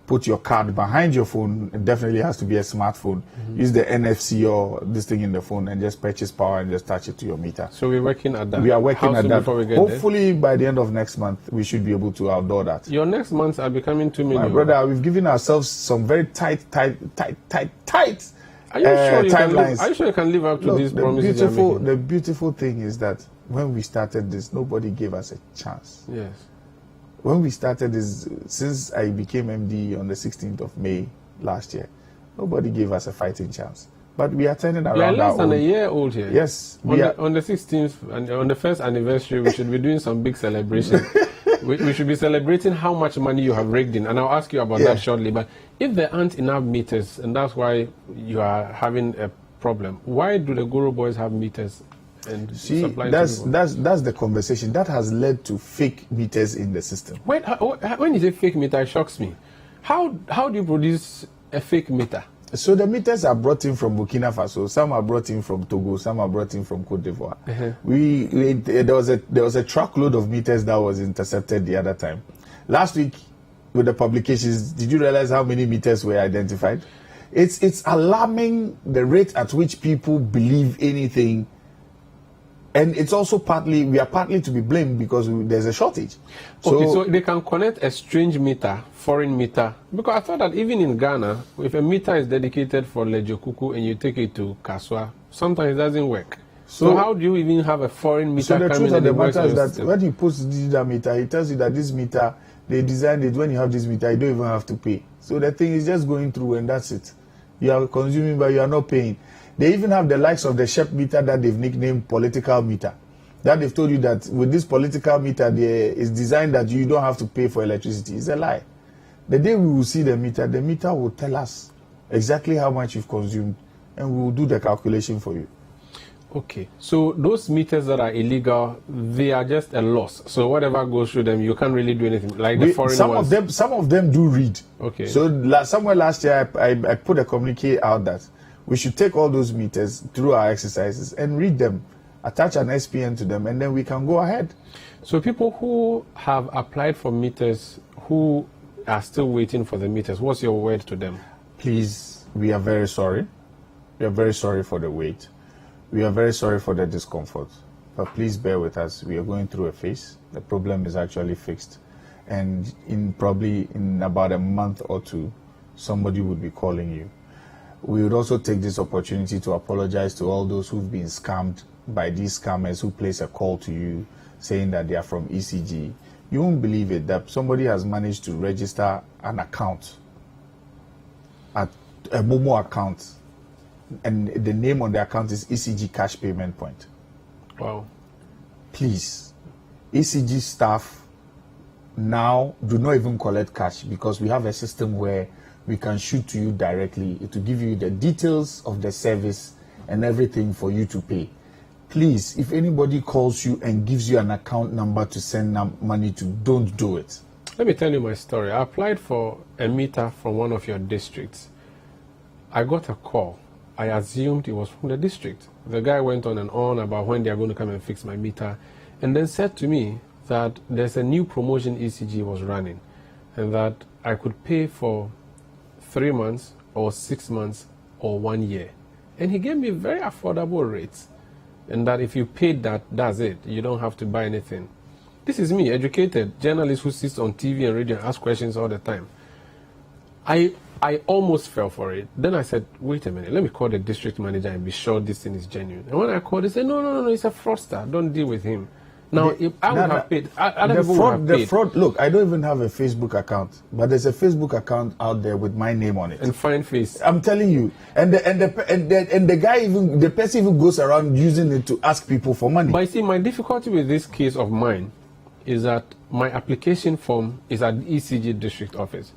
put your card behind your phone. It definitely has to be a smartphone. Use the NFC or this thing in the phone and just purchase power and just touch it to your meter. So we're working at that. We are working How at soon that. before we get Hopefully by the end of next month, we should be able to outdoor that. there? Your next months are becoming too many. My brother, we've given ourselves some very tight Are you sure you can live, timelines. are you sure you can live up to Look, these promises you're making? the beautiful thing is that when we started this, nobody gave us a chance. Yes. When we started this, since I became MD on the 16th of May last year, nobody gave us a fighting chance. But we are turning We are around less our than a own. year old here. Yes, On the 16th and on the first anniversary, we should be doing some big celebration. we should be celebrating how much money you have raked in, and I'll ask you about that shortly. But if there aren't enough meters, and that's why you are having a problem, why do the Guru boys have meters and See, supply? that's the conversation that has led to fake meters in the system. When you say fake meter, it shocks me. How do you produce a fake meter? So the meters are brought in from Burkina Faso. Some are brought in from Togo. Some are brought in from Cote d'Ivoire. There was a truckload of meters that was intercepted the other time. Last week, with the publications, did you realize how many meters were identified? It's alarming the rate at which people believe anything. And it's also we are partly to be blamed because there's a shortage. So they can connect a strange meter, foreign meter. Because I thought that even in Ghana, if a meter is dedicated for Lejokuku and you take it to Kaswa, sometimes it doesn't work. So how do you even have a foreign meter So the coming truth of and the it works matter on is your that system? when you post digital meter, it tells you that this meter, they designed it, when you have this meter, you don't even have to pay. So the thing is just going through and that's it. You are consuming, but you are not paying. They even have the likes of the SHEP meter that they've nicknamed political meter. That they've told you that with this political meter, it's designed that you don't have to pay for electricity. It's a lie. The day we will see the meter will tell us exactly how much you've consumed, and we will do the calculation for you. Okay, so those meters that are illegal, they are just a loss. So whatever goes through them, you can't really do anything. Like the foreign ones. Some of them do read. Okay. So somewhere last year, I put a communique out that we should take all those meters through our exercises and read them, attach an SPN to them, and then we can go ahead. So people who have applied for meters, who are still waiting for the meters, what's your word to them? Please, we are very sorry. We are very sorry for the wait. We are very sorry for the discomfort. But please bear with us. We are going through a phase. The problem is actually fixed. And probably in about a month or two, somebody would be calling you. We would also take this opportunity to apologize to all those who've been scammed by these scammers who place a call to you saying that they are from ECG. You won't believe it, that somebody has managed to register an account, a Momo account, and the name on the account is ECG Cash Payment Point. Wow. Please, ECG staff now do not even collect cash because we have a system where we can shoot to you directly. It will give you the details of the service and everything for you to pay. Please, if anybody calls you and gives you an account number to send money to, don't do it. Let me tell you my story. I applied for a meter from one of your districts. I got a call. I assumed it was from the district. The guy went on and on about when they are going to come and fix my meter, and then said to me that there's a new promotion ECG was running, and that I could pay for 3 months or 6 months or 1 year. And he gave me very affordable rates. And that if you paid that, that's it. You don't have to buy anything. This is me, educated journalist who sits on TV and radio and asks questions all the time. I almost fell for it. Then I said, wait a minute, let me call the district manager and be sure this thing is genuine. And when I called, they said, no, he's a fraudster. Don't deal with him. Now, if I would have paid, other people would have paid. The fraud, look, I don't even have a Facebook account, but there's a Facebook account out there with my name on it. And fine face. I'm telling you. And the guy even, the person even goes around using it to ask people for money. But you see, my difficulty with this case of mine is that my application form is at the ECG district office.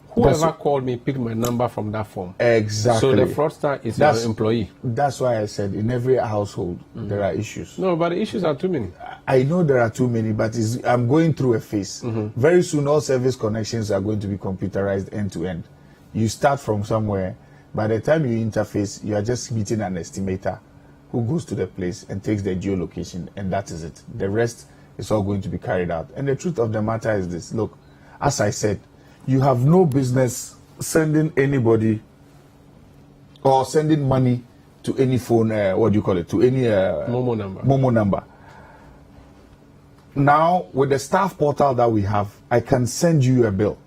Whoever called me picked my number from that form. Exactly. So the fraudster is your employee. That's why I said in every household there are issues. No, but the issues are too many. I know there are too many, but I'm going through a phase. Very soon all service connections are going to be computerized end to end. You start from somewhere. By the time you interface, you are just meeting an estimator who goes to the place and takes the geolocation, and that is it. The rest is all going to be carried out. And the truth of the matter is this. Look, as I said, you have no business sending anybody or sending money to any phone, what do you call it, to any Momo number. Now, with the staff portal that we have, I can send you a bill.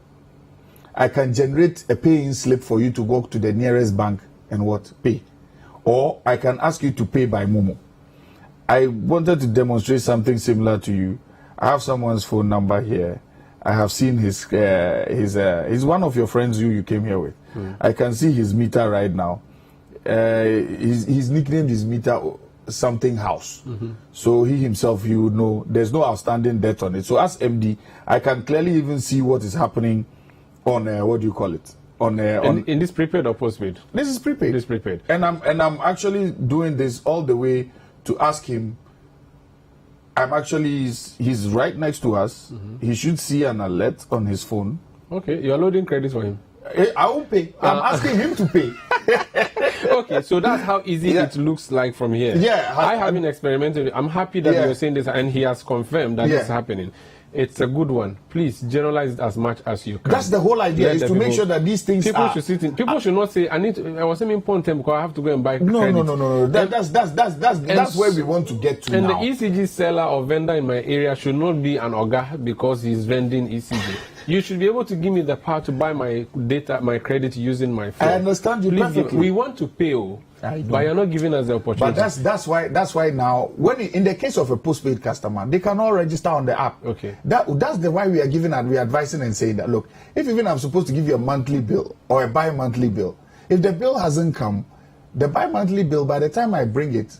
I can generate a pay-in slip for you to go to the nearest bank and pay. Or I can ask you to pay by Momo. I wanted to demonstrate something similar to you. I have someone's phone number here. I have seen he's one of your friends you came here with. I can see his meter right now. He's nicknamed his meter something house. So he himself, you would know, there's no outstanding debt on it. So as MD, I can clearly even see what is happening on what do you call it? In this prepaid or postpaid? This is prepaid. This is prepaid. And I'm actually doing this all the way to ask him. He's right next to us. He should see an alert on his phone. Okay, you're loading credits for him. I won't pay. I'm asking him to pay. Okay, so that's how easy it looks like from here. Yeah. I haven't experimented. I'm happy that you're saying this, and he has confirmed that it's happening. It's a good one. Please generalize it as much as you can. That's the whole idea, is to make sure that these things people should sit in. People should not say, I was saying important because I have to go and buy credit. No. That's where we want to get to now. And the ECG seller or vendor in my area should not be an Oga because he's vending ECG. You should be able to give me the power to buy my data, my credit using my phone. I understand you perfectly. We want to pay, but you're not giving us the opportunity. But that's why now, in the case of a postpaid customer, they can all register on the app. Okay. That's the why we are giving and we are advising and saying that, look, if even I'm supposed to give you a monthly bill or a bi-monthly bill, if the bill hasn't come, the bi-monthly bill, by the time I bring it,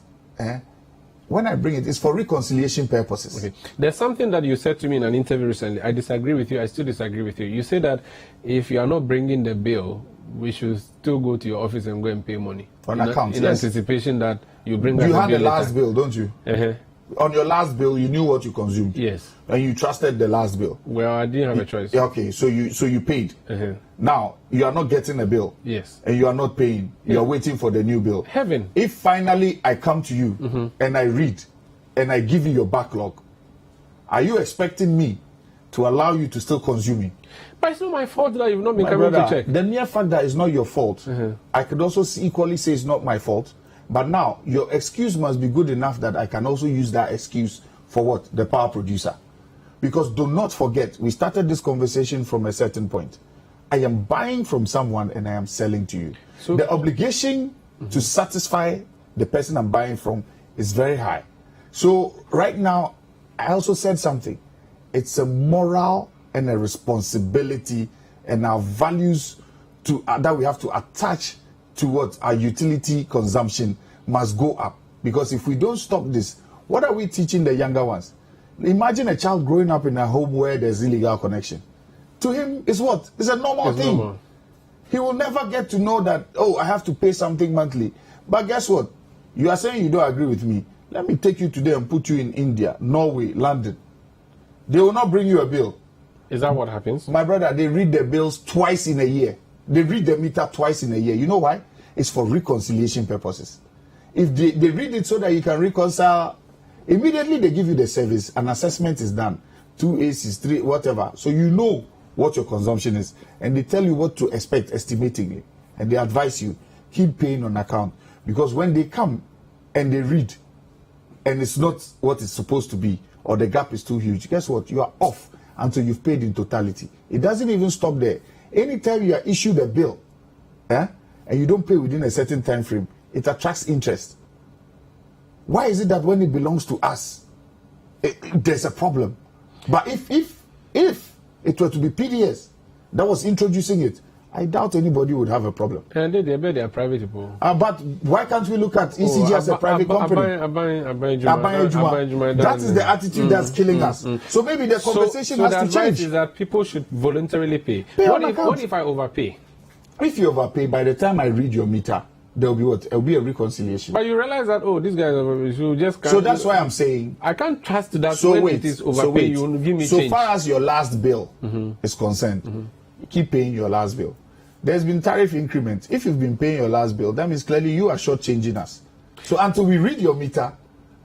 when I bring it, it's for reconciliation purposes. Okay. There's something that you said to me in an interview recently. I disagree with you. I still disagree with you. You say that if you are not bringing the bill, we should still go to your office and go and pay money. On account, in anticipation that you bring back you the had bill the last later. bill, don't you? On your last bill, you knew what you consumed. Yes. And you trusted the last bill. Well, I didn't have a choice. Okay, so you paid. Now, you are not getting a bill. Yes. And you are not paying. You are waiting for the new bill. Heaven. If finally I come to you and I read and I give you your backlog, are you expecting me to allow you to still consume it? But it's not my fault that you've not been coming to check. The mere fact that it's not your fault, I could also equally say it's not my fault. But now, your excuse must be good enough that I can also use that excuse for what? The power producer. Because do not forget, we started this conversation from a certain point. I am buying from someone and I am selling to you. So the obligation to satisfy the person I'm buying from is very high. So right now, I also said something. It's a moral and a responsibility and our values that we have to attach to what our utility consumption must go up. Because if we don't stop this, what are we teaching the younger ones? Imagine a child growing up in a home where there's illegal connection. To him, it's what? It's a normal thing. Normal. He will never get to know that, I have to pay something monthly. But guess what? You are saying you don't agree with me. Let me take you today and put you in India, Norway, London. They will not bring you a bill. Is that what happens? My brother, they read the bills twice in a year. They read the meter twice in a year. You know why? It's for reconciliation purposes. If they read it so that you can reconcile, immediately they give you the service, an assessment is done. 2 ACs, 3, whatever. So you know what your consumption is. And they tell you what to expect estimatingly. And they advise you, keep paying on account. Because when they come and they read, and it's not what it's supposed to be, or the gap is too huge, guess what? You are off until you've paid in totality. It doesn't even stop there. Anytime you are issued a bill, and you don't pay within a certain time frame, it attracts interest. Why is it that when it belongs to us, there's a problem? But if it were to be PDS that was introducing it, I doubt anybody would have a problem. And they are private people. But why can't we look at ECG as a private company? That is the attitude that's killing us. So maybe the conversation has to change. So the advice is that people should voluntarily pay. What if I overpay? If you overpay, by the time I read your meter, there will be what? There will be a reconciliation. But you realize that, this guy just can't. So that's why I'm saying I can't trust that when it is overpay, you will give me change. So far as your last bill is concerned, keep paying your last bill. There's been tariff increments. If you've been paying your last bill, that means clearly you are shortchanging us. So until we read your meter,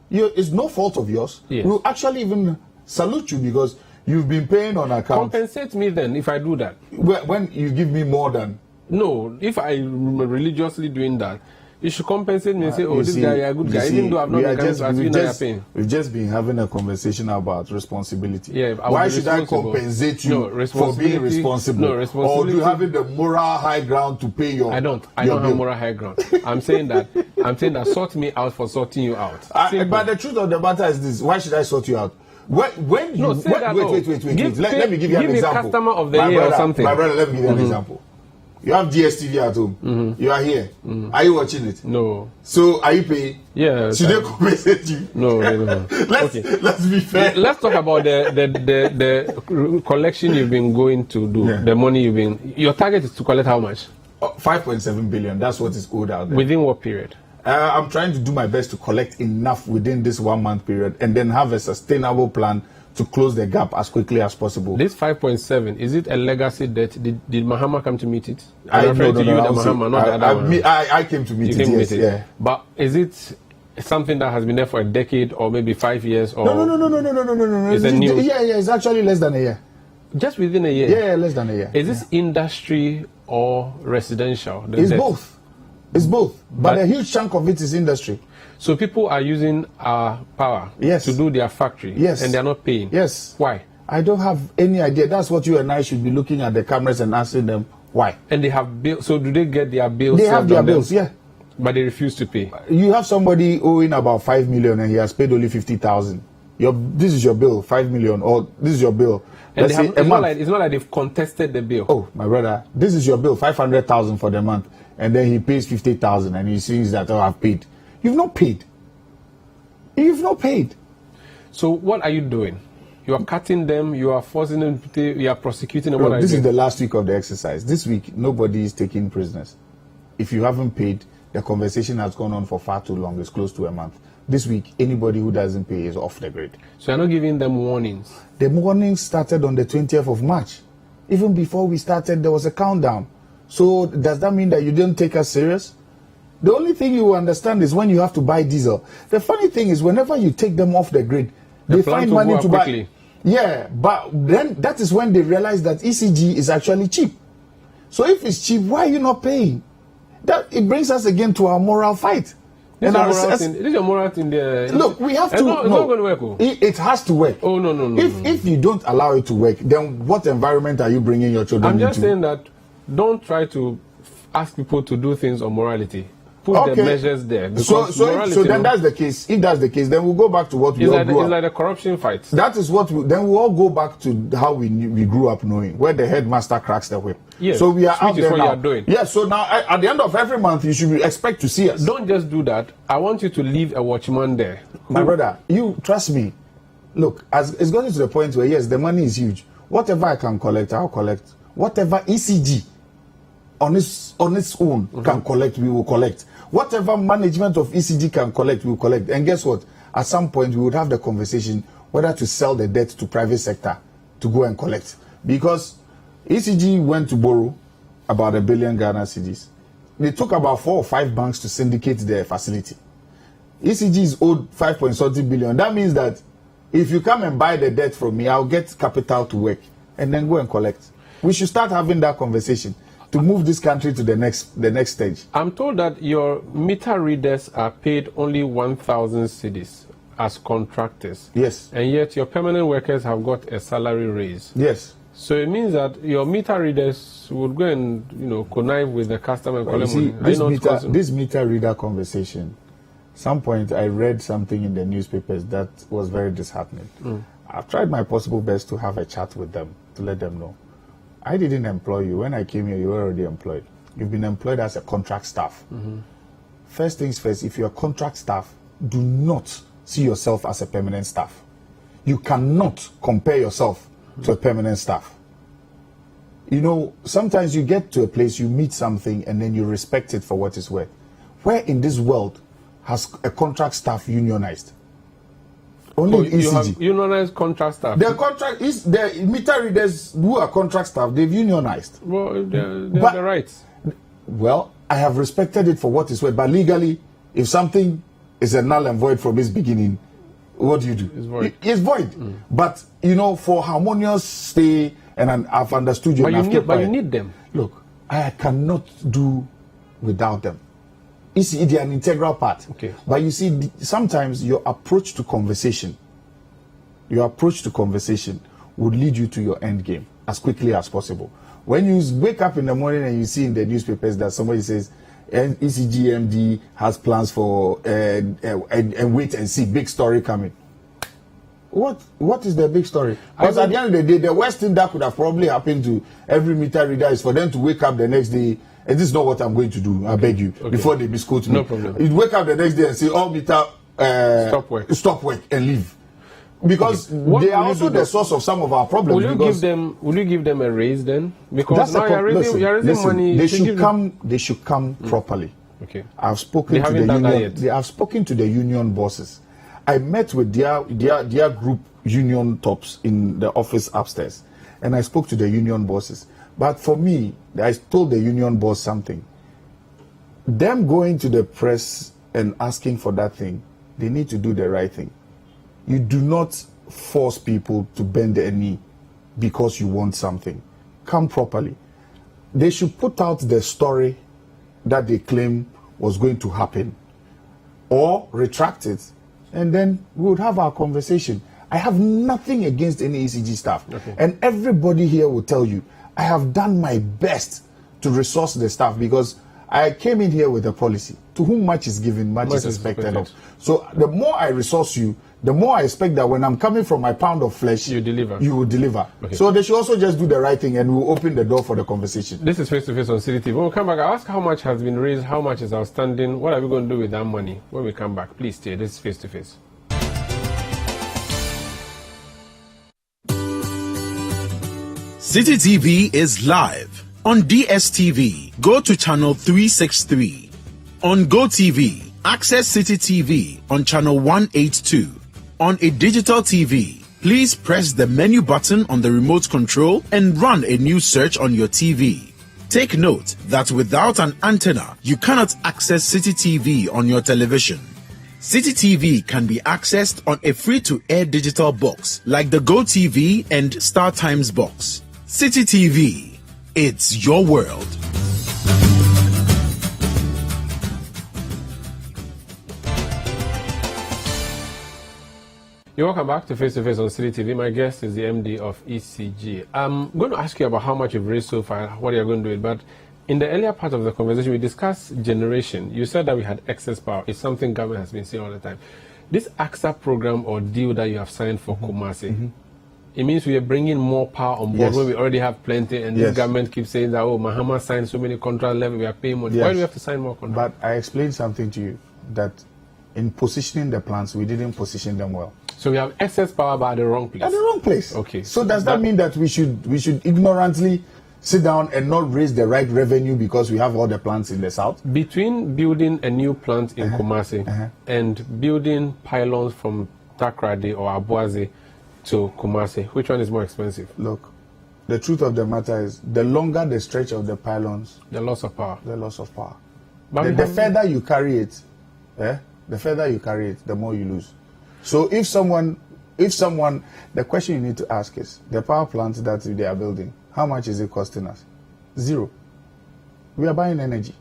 it's no fault of yours. Yes. We'll actually even salute you because you've been paying on account. Compensate me then if I do that. When you give me more than. No, if I'm religiously doing that, you should compensate me and say, this guy is a good guy, even though I've not been paying. We've just been having a conversation about responsibility. Yeah, why should I compensate you for being responsible? No, responsibility. Or do you have the moral high ground to pay your I don't have moral high ground. I'm saying that sort me out for sorting you out. But the truth of the matter is this: why should I sort you out? Wait. Let me give you an example. Give me customer of the year or something. My brother, let me give you an example. You have DSTV at home. You are here. Are you watching it? No. So are you paying? Yeah. Should they compensate you? No. Let's be fair. Let's talk about the collection you've been going to do. Yeah. The money you've been. Your target is to collect how much? 5.7 billion. That's what is owed out there. Within what period? I'm trying to do my best to collect enough within this 1 month period, and then have a sustainable plan to close the gap as quickly as possible. This 5.7, is it a legacy debt? Did Mahama come to meet it? I came to meet it, yeah. But is it something that has been there for a decade or maybe 5 years? Or No. It's actually less than a year. Just within a year? Yeah, less than a year. Is this industry or residential? It's both. It's both. But a huge chunk of it is industry. So people are using our power to do their factory, and they're not paying. Yes. Why? I don't have any idea. That's what you and I should be looking at the cameras and asking them why. And they have bills. So do they get their bills? They have their bills, yeah. But they refuse to pay. You have somebody owing about 5 million and he has paid only 50,000. This is your bill, 5 million, or this is your bill. And it's not like they've contested the bill. Oh, my brother, this is your bill, 500,000 for the month, and then he pays 50,000 and he sees that, I've paid. You've not paid. You've not paid. So what are you doing? You are cutting them, you are forcing them to pay, you are prosecuting them. This is the last week of the exercise. This week, nobody is taking prisoners. If you haven't paid, the conversation has gone on for far too long. It's close to a month. This week, anybody who doesn't pay is off the grid. So you're not giving them warnings? The warnings started on the 20th of March. Even before we started, there was a countdown. So does that mean that you didn't take us serious? The only thing you understand is when you have to buy diesel. The funny thing is whenever you take them off the grid, they find money to buy. Yeah, but then that is when they realize that ECG is actually cheap. So if it's cheap, why are you not paying? It brings us again to our moral fight. This is your moral thing there. Look, we have to. It's not going to work. It has to work. Oh, no. If you don't allow it to work, then what environment are you bringing your children into? I'm just saying that don't try to ask people to do things on morality. Put the measures there. So then that's the case. If that's the case, then we'll go back to what we all grew up. It's like a corruption fight. That is what then we'll all go back to how we grew up knowing, where the headmaster cracks the whip. Yes. So we are out there now. You are doing. Yeah, so now at the end of every month, you should expect to see us. Don't just do that. I want you to leave a watchman there. My brother, you trust me. Look, as it's gotten to the point where, yes, the money is huge. Whatever I can collect, I'll collect. Whatever ECG on its own can collect, we will collect. Whatever management of ECG can collect, we will collect. And guess what? At some point, we would have the conversation whether to sell the debt to private sector to go and collect. Because ECG went to borrow about 1 billion Ghana cedis. They took about 4 or 5 banks to syndicate their facility. ECG is owed 5.something billion. That means that if you come and buy the debt from me, I'll get capital to work and then go and collect. We should start having that conversation. to move this country to the next stage. I'm told that your meter readers are paid only 1,000 cedis as contractors. Yes. And yet your permanent workers have got a salary raise. Yes. So it means that your meter readers would go and, connive with the customer and collect See, money. this meter reader conversation, some point I read something in the newspapers that was very disheartening. I've tried my possible best to have a chat with them, to let them know. I didn't employ you. When I came here, you were already employed. You've been employed as a contract staff. First things first, if you're a contract staff, do not see yourself as a permanent staff. You cannot compare yourself to a permanent staff. Sometimes you get to a place, you meet something, and then you respect it for what it's worth. Where in this world has a contract staff unionized? Only in ECG. You have unionized contract staff. The meter readers who are contract staff, they've unionized. Well, they have the rights. Well, I have respected it for what it's worth, but legally, if something is a null and void from its beginning, what do you do? It's void. It's void. But, for harmonious stay, and I've understood you. But you need them. Look, I cannot do without them. They're an integral part. Okay. But you see, sometimes your approach to conversation would lead you to your end game as quickly as possible. When you wake up in the morning and you see in the newspapers that somebody says ECG MD has plans for and wait and see, big story coming. What is the big story? Because at the end of the day, the worst thing that could have probably happened to every meter reader is for them to wake up the next day. And this is not what I'm going to do. I beg you, before they misquote me. No problem. You wake up the next day and say, "Oh, meter, stop work and leave," because they are also the source of some of our problems. Will you give them a raise then? Because now you're raising money. They should come properly. Okay. I've spoken to the union. I've spoken to the union bosses. I met with their group union tops in the office upstairs, and I spoke to the union bosses. But for me, I told the union boss something. Them going to the press and asking for that thing, they need to do the right thing. You do not force people to bend their knee because you want something. Come properly. They should put out the story that they claim was going to happen, or retract it, and then we would have our conversation. I have nothing against any ECG staff. And everybody here will tell you, I have done my best to resource the staff, because I came in here with a policy. To whom much is given, much is expected of. So the more I resource you, the more I expect that when I'm coming from my pound of flesh, you will deliver. So they should also just do the right thing, and we'll open the door for the conversation. This is Face to Face on CDTV. When we come back, I'll ask how much has been raised, how much is outstanding, what are we going to do with that money when we come back. Please stay. This is Face to Face. City TV is live on DSTV. Go to channel 363. On GoTV, access City TV on channel 182. On a digital TV, please press the menu button on the remote control and run a new search on your TV. Take note that without an antenna, you cannot access City TV on your television. City TV can be accessed on a free-to-air digital box like the GoTV and Star Times box. City TV, it's your world. You're welcome back to Face on City TV. My guest is the MD of ECG. I'm going to ask you about how much you've raised so far, what you're going to do it, but in the earlier part of the conversation, we discussed generation. You said that we had excess power. It's something government has been saying all the time. This AXA program or deal that you have signed for Kumasi, it means we are bringing more power on board when we already have plenty, and this government keeps saying that, oh, Mahama signed so many contract levels, we are paying more. Why do we have to sign more contracts? But I explained something to you, that in positioning the plants, we didn't position them well. So we have excess power but at the wrong place? At the wrong place. Okay. So does that mean that we should ignorantly sit down and not raise the right revenue because we have all the plants in the south? Between building a new plant in Kumasi and building pylons from Takrady or Abuazi to Kumasi, which one is more expensive? Look, the truth of the matter is, the longer the stretch of the pylons, the loss of power. The loss of power. But the further you carry it, the more you lose. So if someone, the question you need to ask is, the power plant that they are building, how much is it costing us? Zero. We are buying energy.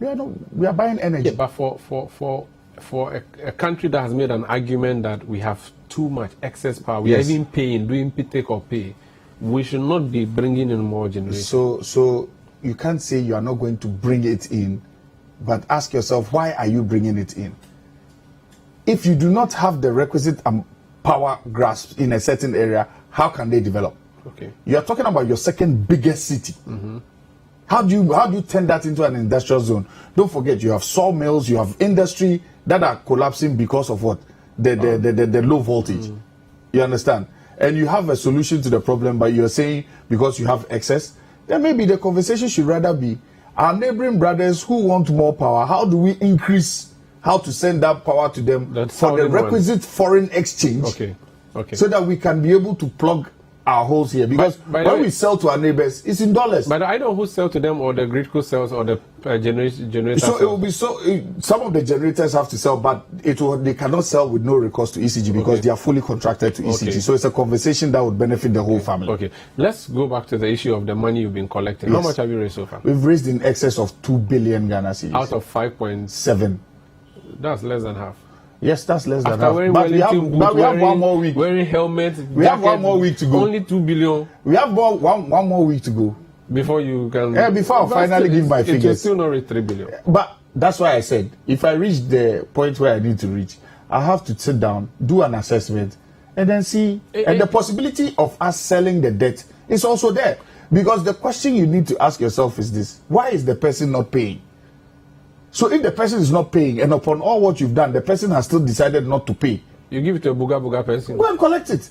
We are buying energy. Yeah, but for a country that has made an argument that we have too much excess power, we are even paying, doing take or pay, we should not be bringing in more generation. So you can't say you are not going to bring it in, but ask yourself, why are you bringing it in? If you do not have the requisite power grasp in a certain area, how can they develop? Okay. You are talking about your second biggest city. How do you turn that into an industrial zone? Don't forget, you have sawmills, you have industry that are collapsing because of what? The low voltage. You understand? And you have a solution to the problem, but you're saying because you have excess, then maybe the conversation should rather be our neighboring brothers who want more power. How do we increase how to send that power to them for the requisite foreign exchange? Okay. So that we can be able to plug our holes here, because when we sell to our neighbors, it's in dollars. But I don't know who sell to them, or the grid who sells, or the generator. So it will be some of the generators have to sell, but they cannot sell with no recourse to ECG because they are fully contracted to ECG. So it's a conversation that would benefit the whole family. Okay, let's go back to the issue of the money you've been collecting. How much have you raised so far? We've raised in excess of 2 billion Ghana cedis. Out of 5.7. That's less than half. Yes, that's less than half. But we have one more week. Wearing helmets. We have 1 more week to go. Only 2 billion. We have one more week to go. Before you can. Yeah, before I finally give my figures. It will still not reach 3 billion. But that's why I said, if I reach the point where I need to reach, I have to sit down, do an assessment, and then see. And the possibility of us selling the debt is also there. Because the question you need to ask yourself is this: why is the person not paying? So if the person is not paying, and upon all what you've done, the person has still decided not to pay, you give it to a buga person. Go and collect it.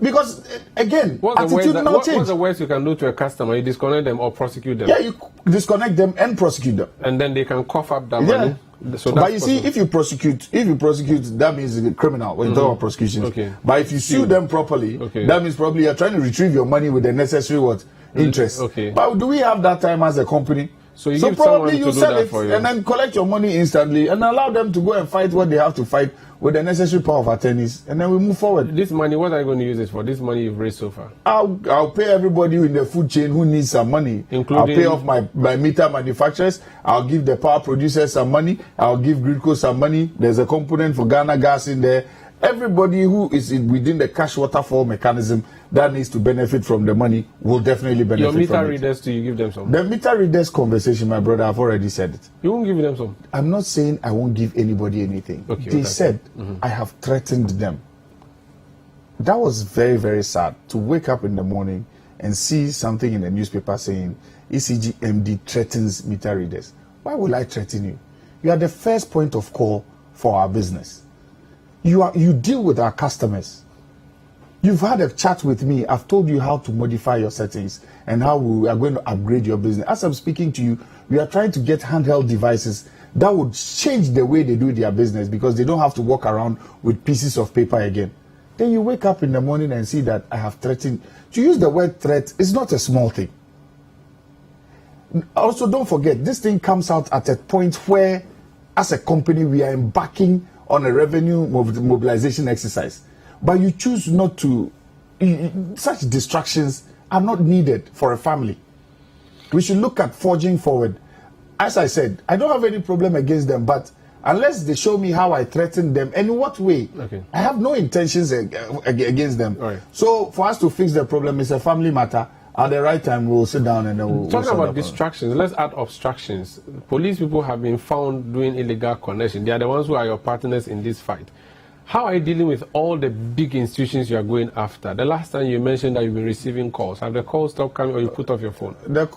Because again, what's the worst you can do to a customer? You disconnect them or prosecute them. Yeah, you disconnect them and prosecute them, and then they can cough up that money. So but you see, if you prosecute, that means it's a criminal when you talk about prosecution. Okay. But if you sue them properly, that means probably you're trying to retrieve your money with the necessary interest. Okay. But do we have that time as a company? So give probably you sell it and then collect your money instantly and allow them to go and fight what they have to fight with the necessary power of attorneys, and then we move forward. This money, what are you going to use it for? This money you've raised so far? I'll pay everybody in the food chain who needs some money. I'll pay off my meter manufacturers. I'll give the power producers some money. I'll give Gridco some money. There's a component for Ghana Gas in there. Everybody who is within the cash waterfall mechanism that needs to benefit from the money will definitely benefit from it. Your meter readers, do you give them some? The meter readers conversation, my brother, I've already said it. You won't give them some? I'm not saying I won't give anybody anything. Okay, they said I have threatened them. That was very, very sad to wake up in the morning and see something in the newspaper saying ECG MD threatens meter readers. Why will I threaten you? You are the first point of call for our business. You deal with our customers. You've had a chat with me. I've told you how to modify your settings and how we are going to upgrade your business. As I'm speaking to you, we are trying to get handheld devices that would change the way they do their business, because they don't have to walk around with pieces of paper again. Then you wake up in the morning and see that I have threatened. To use the word threat is not a small thing. Also, don't forget, this thing comes out at a point where, as a company, we are embarking on a revenue mobilization exercise. But you choose not to. Such distractions are not needed for a family. We should look at forging forward. As I said, I don't have any problem against them, but unless they show me how I threaten them and in what way, I have no intentions against them. Right. So for us to fix the problem, it's a family matter. At the right time, we'll sit down and then we'll talk about distractions. Let's add obstructions. Police people have been found doing illegal connection. They are the ones who are your partners in this fight. How are you dealing with all the big institutions you are going after? The last time you mentioned that you've been receiving calls. Have the calls stopped coming, or you put off your phone? The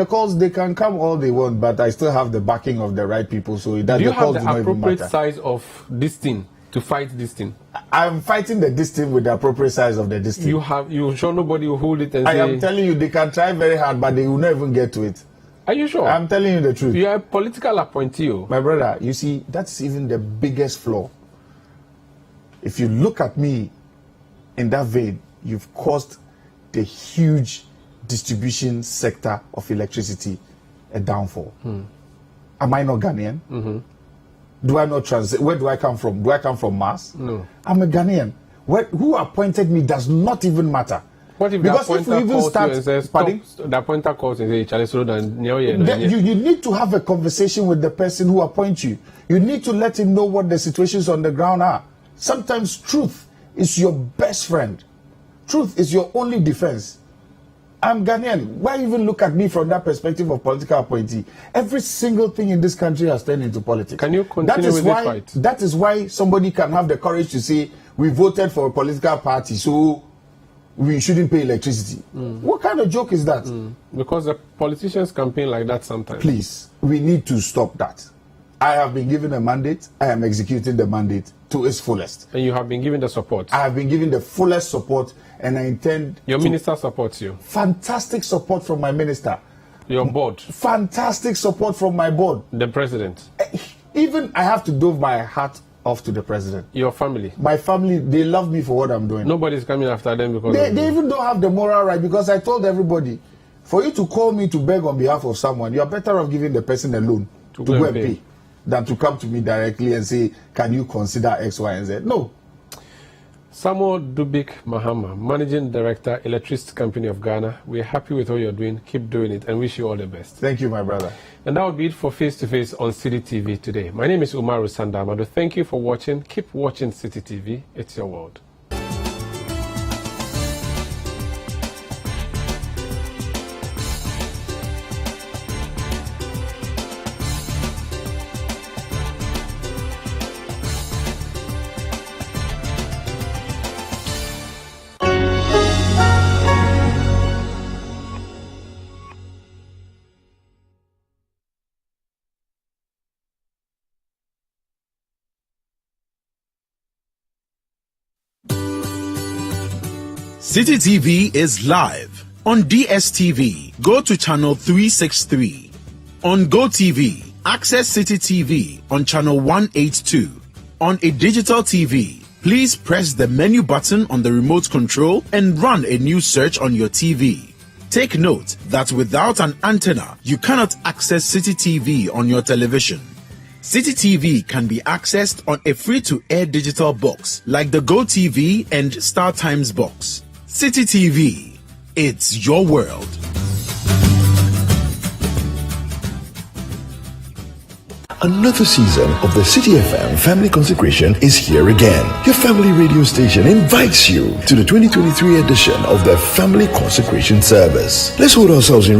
calls, they can come all they want, but I still have the backing of the right people. So that do you the calls have the appropriate size of this thing to fight this thing? I'm fighting this thing with the appropriate size of this thing. You sure nobody will hold it and say... I am telling you, they can try very hard, but they will not even get to it. Are you sure? I'm telling you the truth. You are a political appointee. My brother, you see, that's even the biggest flaw. If you look at me in that vein, you've caused the huge distribution sector of electricity a downfall. Am I not Ghanaian? Do I not transit? Where do I come from? Do I come from Mars? No. I'm a Ghanaian. Who appointed me does not even matter. What if Because the if we appointer even calls start, you and says, pardon? the appointer calls and says, Charlie Slodan, You need to have a conversation with the person who appoints you. You need to let him know what the situations on the ground are. Sometimes truth is your best friend. Truth is your only defense. I'm Ghanaian. Why even look at me from that perspective of political appointee? Every single thing in this country has turned into politics. Can you continue with this fight? That is why somebody can have the courage to say, we voted for a political party, so we shouldn't pay electricity. What kind of joke is that? Because the politicians campaign like that sometimes. Please, we need to stop that. I have been given a mandate. I am executing the mandate to its fullest. And you have been given the support. I have been given the fullest support, and I intend. Your minister supports you. Fantastic support from my minister. Your board. Fantastic support from my board. The president. Even I have to dove my hat off to the president. Your family. My family, they love me for what I'm doing. Nobody's coming after them because they even don't have the moral right, because I told everybody, for you to call me to beg on behalf of someone, you are better off giving the person a loan to go and pay than to come to me directly and say, can you consider X, Y, and Z? No. Samuel Dubik Mahama, Managing Director, Electricity Company of Ghana. We're happy with what you're doing. Keep doing it and wish you all the best. Thank you, my brother. And that will be it for Face to Face on City TV today. My name is Umaru Sandamado. Thank you for watching. Keep watching City TV. It's your world. City TV is live on DSTV. Go to channel 363. On GoTV, access City TV on channel 182. On a digital TV, please press the menu button on the remote control and run a new search on your TV. Take note that without an antenna, you cannot access City TV on your television. City TV can be accessed on a free-to-air digital box like the GoTV and StarTimes box. City TV, it's your world. Another season of the City FM Family Consecration is here again. Your family radio station invites you to the 2023 edition of the Family Consecration Service. Let's hold ourselves in